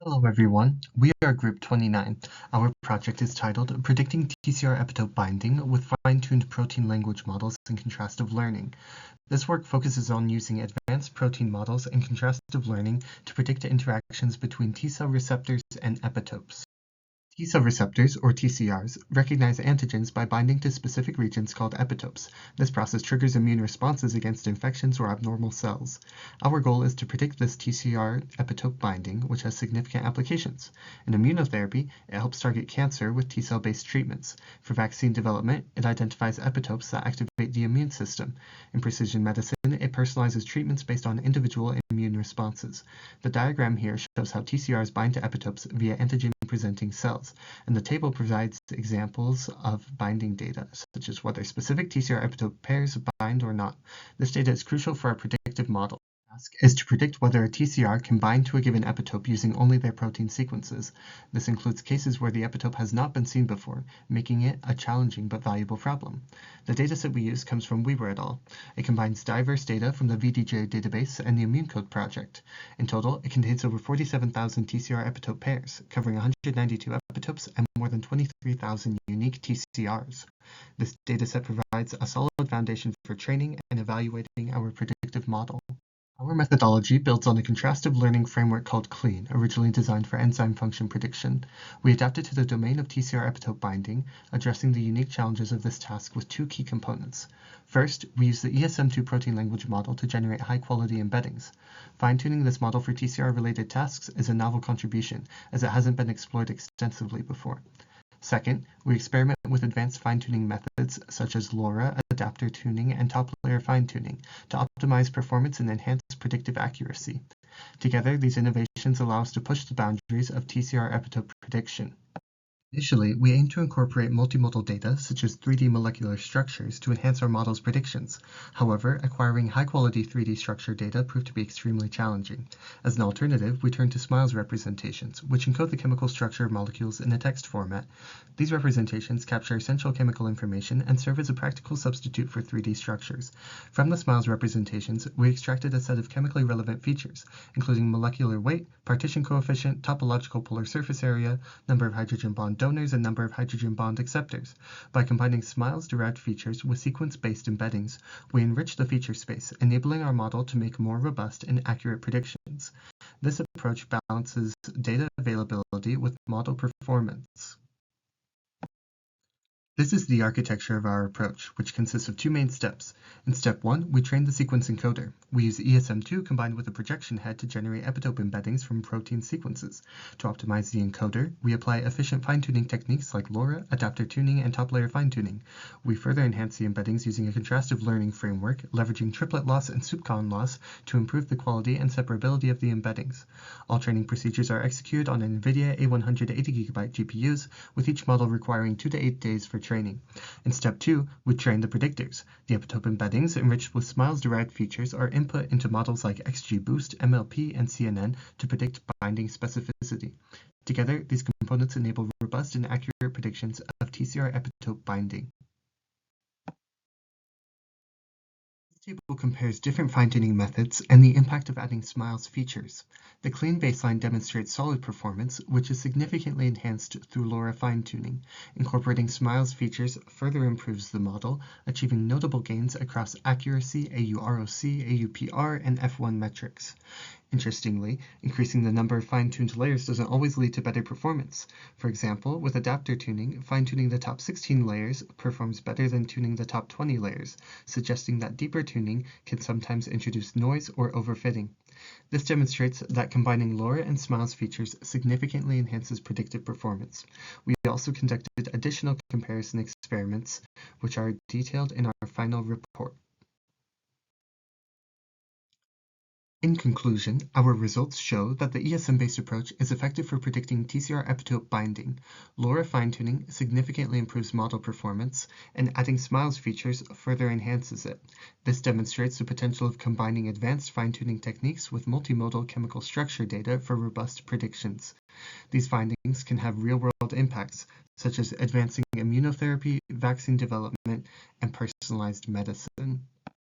Hello everyone, we are Group 29. Our project is titled Predicting TCR-Epitope Binding with Fine-Tuned Protein Language Models and Contrastive Learning. This work focuses on using advanced protein models and contrastive learning to predict interactions between T-cell receptors and epitopes. T-cell receptors, or TCRs, recognize antigens by binding to specific regions called epitopes. This process triggers immune responses against infections or abnormal cells. Our goal is to predict this TCR-epitope binding, which has significant applications. In immunotherapy, it helps target cancer with T-cell-based treatments. For vaccine development, it identifies epitopes that activate the immune system. In precision medicine, it personalizes treatments based on individual immune responses. The diagram here shows how TCRs bind to epitopes via antigen-presenting cells, and the table provides examples of binding data, such as whether specific TCR-epitope pairs bind or not. This data is crucial for our predictive model. The task is to predict whether a TCR can bind to a given epitope using only their protein sequences. This includes cases where the epitope has not been seen before, making it a challenging but valuable problem. The dataset we use comes from Weber et al. It combines diverse data from the VDJ database and the ImmuneCode project. In total, it contains over 47,000 TCR epitope pairs, covering 192 epitopes and more than 23,000 unique TCRs. This dataset provides a solid foundation for training and evaluating our predictive model. Our methodology builds on a contrastive learning framework called CLEAN, originally designed for enzyme function prediction. We adapted to the domain of TCR epitope binding, addressing the unique challenges of this task with two key components. First, we use the ESM2 protein language model to generate high-quality embeddings. Fine-tuning this model for TCR-related tasks is a novel contribution, as it hasn't been explored extensively before. Second, we experiment with advanced fine-tuning methods such as LoRa, adapter tuning, and top-layer fine-tuning to optimize performance and enhance predictive accuracy. Together, these innovations allow us to push the boundaries of TCR epitope prediction. Initially, we aim to incorporate multimodal data, such as 3D molecular structures, to enhance our model's predictions. However, acquiring high-quality 3D structure data proved to be extremely challenging. As an alternative, we turned to SMILES representations, which encode the chemical structure of molecules in a text format. These representations capture essential chemical information and serve as a practical substitute for 3D structures. From the SMILES representations, we extracted a set of chemically relevant features, including molecular weight, partition coefficient, topological polar surface area, number of hydrogen bond donors, and number of hydrogen bond acceptors. By combining SMILES-derived features with sequence-based embeddings, we enrich the feature space, enabling our model to make more robust and accurate predictions. This approach balances data availability with model performance. This is the architecture of our approach, which consists of two main steps. In step 1, we train the sequence encoder. We use ESM2 combined with a projection head to generate epitope embeddings from protein sequences. To optimize the encoder, we apply efficient fine-tuning techniques like LoRa, adapter tuning, and top-layer fine-tuning. We further enhance the embeddings using a contrastive learning framework, leveraging triplet loss and SUPCON loss to improve the quality and separability of the embeddings. All training procedures are executed on NVIDIA A100 80GB GPUs, with each model requiring 2 to 8 days for training. In step 2, we train the predictors. The epitope embeddings enriched with SMILES-derived features are input into models like XGBoost, MLP, and CNN to predict binding specificity. Together, these components enable robust and accurate predictions of TCR epitope binding. This table compares different fine-tuning methods and the impact of adding SMILES features. The clean baseline demonstrates solid performance, which is significantly enhanced through LoRa fine-tuning. Incorporating SMILES features further improves the model, achieving notable gains across accuracy, AUROC, AUPR, and F1 metrics. Interestingly, increasing the number of fine-tuned layers doesn't always lead to better performance. For example, with adapter tuning, fine-tuning the top 16 layers performs better than tuning the top 20 layers, suggesting that deeper tuning can sometimes introduce noise or overfitting. This demonstrates that combining LoRa and SMILES features significantly enhances predictive performance. We also conducted additional comparison experiments, which are detailed in our final report. In conclusion, our results show that the ESM-based approach is effective for predicting TCR epitope binding. LoRa fine-tuning significantly improves model performance, and adding SMILES features further enhances it. This demonstrates the potential of combining advanced fine-tuning techniques with multimodal chemical structure data for robust predictions. These findings can have real-world impacts, such as advancing immunotherapy, vaccine development, and personalized medicine.